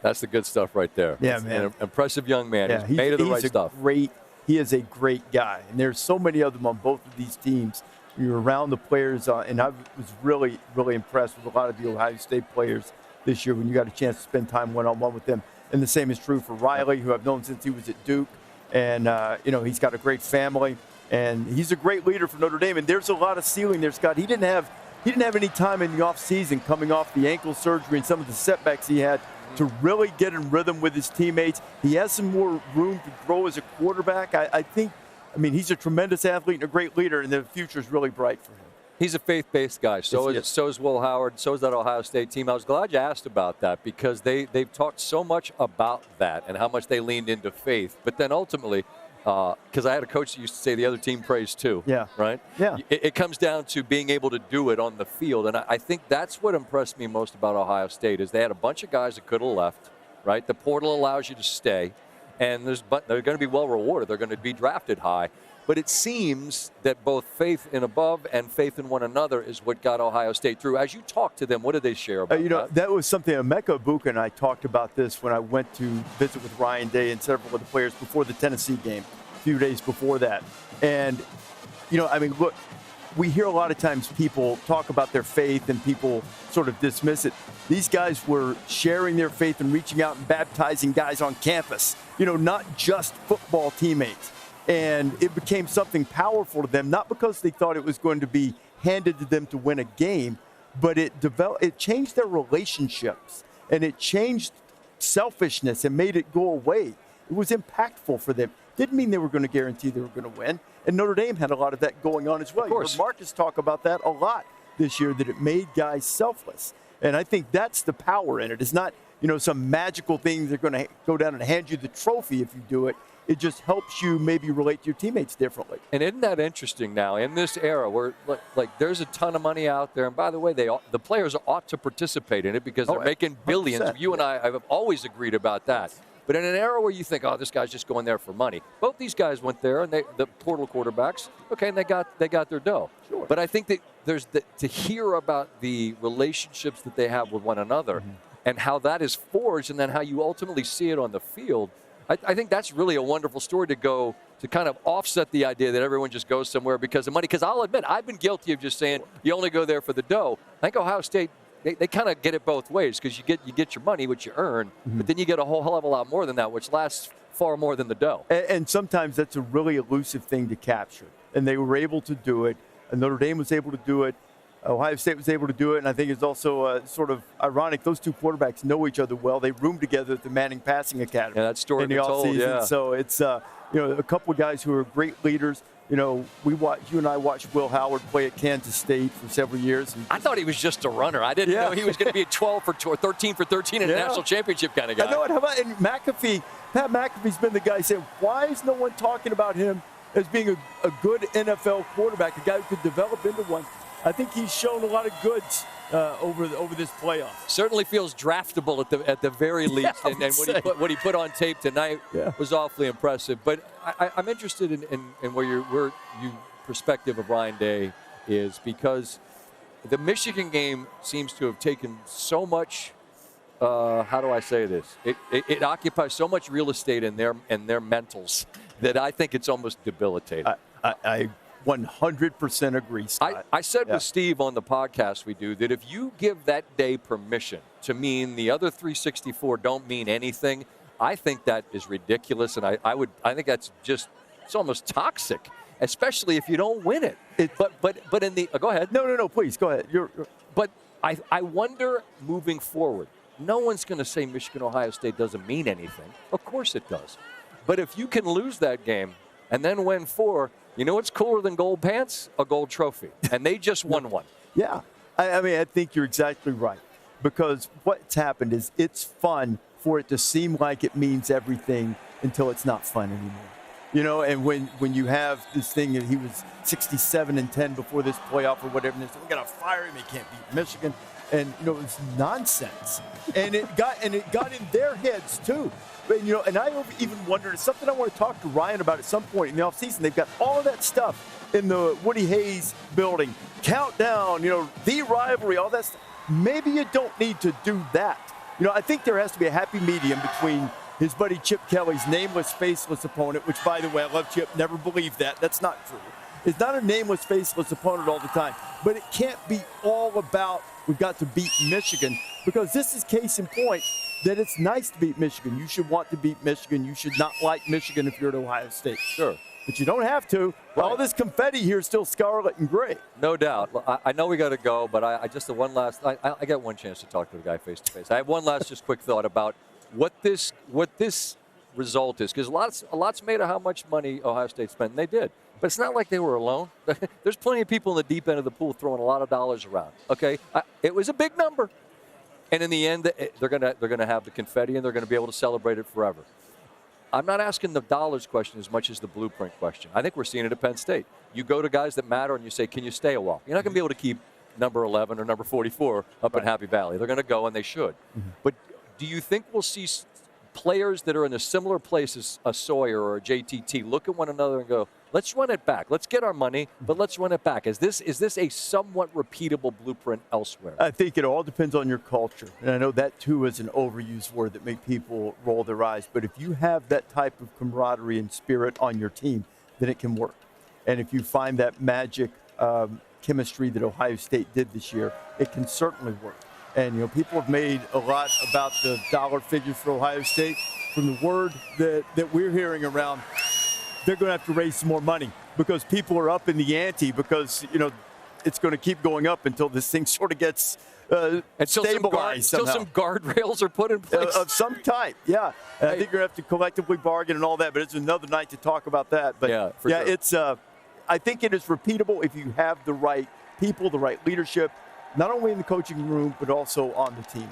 That's the good stuff right there. Yeah, man. An impressive young man. Yeah, he's made of the right stuff. He is a great guy, and there's so many of them on both of these teams. You're around the players, and I was really, really impressed with a lot of the Ohio State players this year when you got a chance to spend time one-on-one with them. And the same is true for Riley, who I've known since he was at Duke. And, he's got a great family, and he's a great leader for Notre Dame. And there's a lot of ceiling there, Scott. He didn't have any time in the offseason coming off the ankle surgery and some of the setbacks he had to really get in rhythm with his teammates. He has some more room to grow as a quarterback. I think he's a tremendous athlete and a great leader, and the future is really bright for him. He's a faith-based guy. So is Will Howard. So is that Ohio State team. I was glad you asked about that because they've talked so much about that and how much they leaned into faith. But then ultimately, because I had a coach that used to say the other team prays too. Yeah. Right? Yeah. It comes down to being able to do it on the field. And I think that's what impressed me most about Ohio State is they had a bunch of guys that could have left, right? The portal allows you to stay. And they're going to be well rewarded. They're going to be drafted high. But it seems that both faith in above and faith in one another is what got Ohio State through. As you talk to them, what did they share about that? That was something Emeka Ibuka and I talked about this when I went to visit with Ryan Day and several of the players before the Tennessee game, a few days before that. And, look, we hear a lot of times people talk about their faith and people sort of dismiss it. These guys were sharing their faith and reaching out and baptizing guys on campus, not just football teammates. And it became something powerful to them, not because they thought it was going to be handed to them to win a game, but it changed their relationships, and it changed selfishness and made it go away. It was impactful for them. Didn't mean they were going to guarantee they were going to win. And Notre Dame had a lot of that going on as well. Of course. You heard Marcus talk about that a lot this year, that it made guys selfless. And I think that's the power in it. It's not, some magical thing they're going to go down and hand you the trophy if you do it. It just helps you maybe relate to your teammates differently. And isn't that interesting now in this era where like there's a ton of money out there, and by the way, the players ought to participate in it because they're making billions. 100%. You and I have always agreed about that. But in an era where you think, oh, this guy's just going there for money, both these guys went there, and the portal quarterbacks, okay, and they got their dough. Sure. But I think that there's to hear about the relationships that they have with one another, and how that is forged, and then how you ultimately see it on the field. I think that's really a wonderful story to kind of offset the idea that everyone just goes somewhere because of money. Because I'll admit, I've been guilty of just saying you only go there for the dough. I think Ohio State, they kind of get it both ways because you get your money, which you earn, but then you get a whole hell of a lot more than that, which lasts far more than the dough. And sometimes that's a really elusive thing to capture. And they were able to do it. And Notre Dame was able to do it. Ohio State was able to do it, and I think it's also sort of ironic. Those two quarterbacks know each other well. They roomed together at the Manning Passing Academy. Yeah, that story in the told, offseason. yeah. So it's a couple of guys who are great leaders. You and I watched Will Howard play at Kansas State for several years. I thought he was just a runner. I didn't know he was going to be a 12 for 13 for 13 in a national championship kind of guy. I know it. How about and Pat McAfee's been the guy saying, why is no one talking about him as being a good NFL quarterback, a guy who could develop into one? I think he's shown a lot of goods over this playoff. Certainly feels draftable at the very least, and what he put on tape tonight was awfully impressive. But I'm interested in where your perspective of Ryan Day is, because the Michigan game seems to have taken so much. How do I say this? It occupies so much real estate in their mentals that I think it's almost debilitating. I 100% agree, Scott. I said with Steve on the podcast we do that if you give that day permission to mean the other 364 don't mean anything, I think that is ridiculous, and I think that's just, it's almost toxic, especially if you don't win it. But in the go ahead. No, please go ahead. But I wonder moving forward. No one's going to say Michigan Ohio State doesn't mean anything. Of course it does. But if you can lose that game and then win 4. You know what's cooler than gold pants? A gold trophy. And they just won one. Yeah. I think you're exactly right. Because what's happened is it's fun for it to seem like it means everything until it's not fun anymore. And when you have this thing, he was 67-10 before this playoff or whatever, and they said, we're going to fire him, he can't beat Michigan. And, it was nonsense. And it got in their heads, too. But, and I even wondered, it's something I want to talk to Ryan about at some point in the offseason. They've got all of that stuff in the Woody Hayes building. Countdown, the rivalry, all that stuff. Maybe you don't need to do that. I think there has to be a happy medium between his buddy Chip Kelly's nameless, faceless opponent, which, by the way, I love Chip, never believed that. That's not true. It's not a nameless, faceless opponent all the time. But it can't be all about we've got to beat Michigan, because this is case in point that it's nice to beat Michigan. You should want to beat Michigan. You should not like Michigan if you're at Ohio State. Sure. But you don't have to. Right. All this confetti here is still scarlet and gray. No doubt. I know we got to go, but I just the one last. I got one chance to talk to the guy face to face. I have one last just quick thought about what this result is, because a lot's made of how much money Ohio State spent, and they did. But it's not like they were alone. There's plenty of people in the deep end of the pool throwing a lot of dollars around. Okay, it was a big number, and in the end, they're gonna have the confetti, and they're gonna be able to celebrate it forever. I'm not asking the dollars question as much as the blueprint question. I think we're seeing it at Penn State. You go to guys that matter and you say, can you stay a while? You're not going to be able to keep number 11 or number 44 up in Happy Valley. They're going to go, and they should. But do you think we'll see players that are in a similar place as a Sawyer or a JTT look at one another and go, let's run it back. Let's get our money, but let's run it back. Is this a somewhat repeatable blueprint elsewhere? I think it all depends on your culture. And I know that, too, is an overused word that makes people roll their eyes. But if you have that type of camaraderie and spirit on your team, then it can work. And if you find that magic chemistry that Ohio State did this year, it can certainly work. And, people have made a lot about the dollar figures for Ohio State. From the word that we're hearing around, they're going to have to raise some more money because people are up in the ante because, it's going to keep going up until this thing sort of gets stabilized Until some guardrails are put in place. Of some type, yeah. And I think you're going to have to collectively bargain and all that, but it's another night to talk about that. But, sure. It's I think it is repeatable if you have the right people, the right leadership, not only in the coaching room, but also on the team.